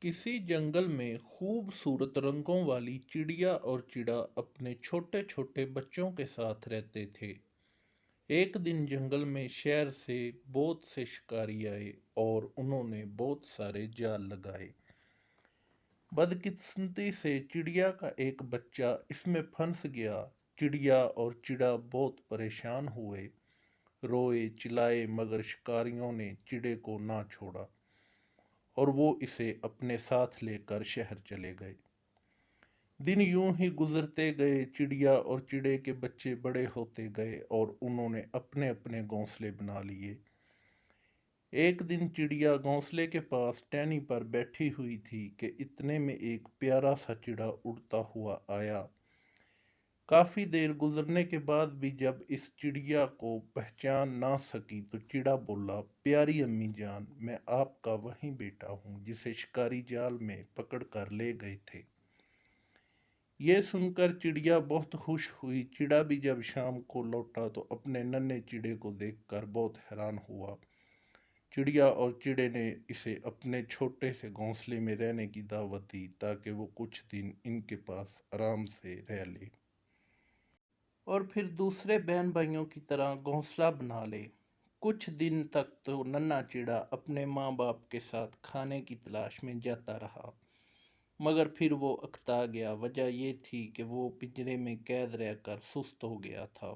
किसी जंगल में खूबसूरत रंगों वाली चिड़िया और चिड़ा अपने छोटे छोटे बच्चों के साथ रहते थे। एक दिन जंगल में शहर से बहुत से शिकारी आए और उन्होंने बहुत सारे जाल लगाए। बदकिस्मती से चिड़िया का एक बच्चा इसमें फंस गया। चिड़िया और चिड़ा बहुत परेशान हुए, रोए चिल्लाए, मगर शिकारियों ने चिड़े को ना छोड़ा और वो इसे अपने साथ लेकर शहर चले गए। दिन यूं ही गुजरते गए, चिड़िया और चिड़े के बच्चे बड़े होते गए और उन्होंने अपने अपने घोंसले बना लिए। एक दिन चिड़िया घोंसले के पास टहनी पर बैठी हुई थी कि इतने में एक प्यारा सा चिड़ा उड़ता हुआ आया। काफी देर गुजरने के बाद भी जब इस चिड़िया को पहचान ना सकी तो चिड़ा बोला, प्यारी अम्मी जान, मैं आपका वही बेटा हूँ जिसे शिकारी जाल में पकड़ कर ले गए थे। ये सुनकर चिड़िया बहुत खुश हुई। चिड़ा भी जब शाम को लौटा तो अपने नन्हे चिड़े को देखकर बहुत हैरान हुआ। चिड़िया और चिड़े ने इसे अपने छोटे से घोंसले में रहने की दावत दी ताकि वो कुछ दिन इनके पास आराम से रह ले और फिर दूसरे बहन भाइयों की तरह घोंसला बना ले। कुछ दिन तक तो नन्हा चिड़ा अपने माँ बाप के साथ खाने की तलाश में जाता रहा, मगर फिर वो अकता गया। वजह ये थी कि वो पिंजरे में कैद रहकर सुस्त हो गया था।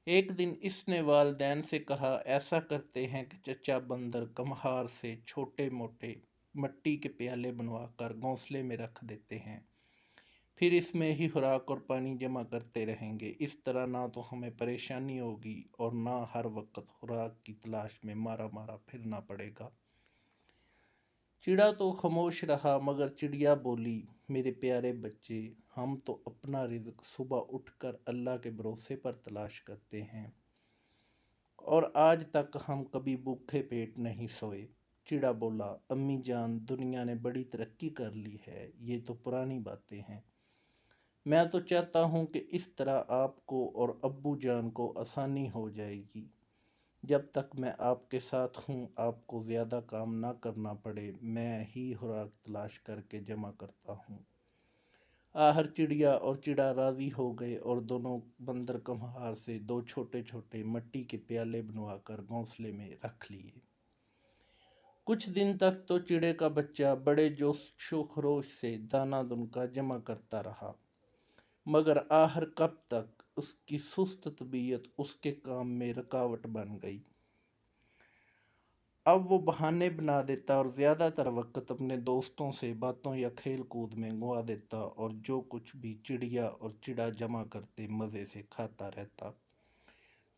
एक दिन इसने वालदैन से कहा, ऐसा करते हैं कि चचा बंदर कमहार से छोटे मोटे मिट्टी के प्याले बनवाकर घोंसले में रख देते हैं, फिर इसमें ही खुराक और पानी जमा करते रहेंगे। इस तरह ना तो हमें परेशानी होगी और ना हर वक्त खुराक की तलाश में मारा मारा फिरना पड़ेगा। चिड़ा तो खामोश रहा, मगर चिड़िया बोली, मेरे प्यारे बच्चे, हम तो अपना रिज़्क सुबह उठकर अल्लाह के भरोसे पर तलाश करते हैं और आज तक हम कभी भूखे पेट नहीं सोए। चिड़ा बोला, अम्मी जान, दुनिया ने बड़ी तरक्की कर ली है, ये तो पुरानी बातें हैं। मैं तो चाहता हूँ कि इस तरह आपको और अब्बू जान को आसानी हो जाएगी। जब तक मैं आपके साथ हूँ, आपको ज़्यादा काम ना करना पड़े, मैं ही खुराक तलाश करके जमा करता हूँ। आहर चिड़िया और चिड़ा राज़ी हो गए और दोनों बंदर कम्हार से दो छोटे छोटे मिट्टी के प्याले बनवाकर घोंसले में रख लिए। कुछ दिन तक तो चिड़े का बच्चा बड़े जोशो खरोश से दाना दुनका जमा करता रहा, मगर आहर कब तक उसकी सुस्त तबीयत उसके काम में रुकावट बन गई। अब वो बहाने बना देता और ज़्यादातर वक्त अपने दोस्तों से बातों या खेल कूद में गुआ देता और जो कुछ भी चिड़िया और चिड़ा जमा करते मज़े से खाता रहता।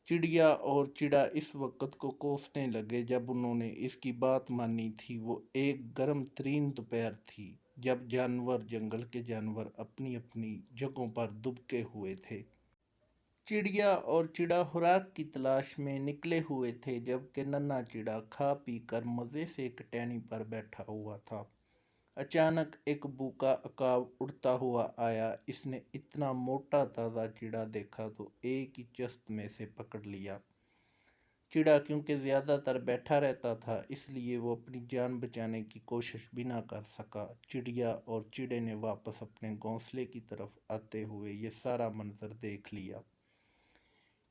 चिड़िया और चिड़ा इस वक्त को कोसने लगे जब उन्होंने इसकी बात मानी थी। वो एक गर्म तरीन दोपहर थी जब जंगल के जानवर अपनी अपनी जगहों पर दुबके हुए थे। चिड़िया और चिड़ा खुराक की तलाश में निकले हुए थे, जबकि नन्हा चिड़ा खा पी कर मज़े से एक टहनी पर बैठा हुआ था। अचानक एक भूखा अकाव उड़ता हुआ आया। इसने इतना मोटा ताज़ा चिड़ा देखा तो एक ही चस्त में से पकड़ लिया। चिड़ा क्योंकि ज़्यादातर बैठा रहता था, इसलिए वो अपनी जान बचाने की कोशिश भी ना कर सका। चिड़िया और चिड़े ने वापस अपने घोंसले की तरफ आते हुए ये सारा मंजर देख लिया।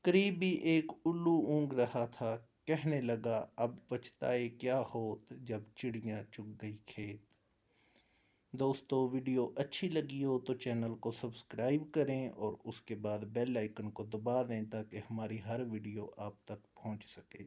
करीब ही एक उल्लू ऊँघ रहा था। कहने लगा, अब पछताए क्या होत जब चिड़िया चुग गई खेत। दोस्तों, वीडियो अच्छी लगी हो तो चैनल को सब्सक्राइब करें और उसके बाद बेल आइकन को दबा दें ताकि हमारी हर वीडियो आप तक पहुंच सके।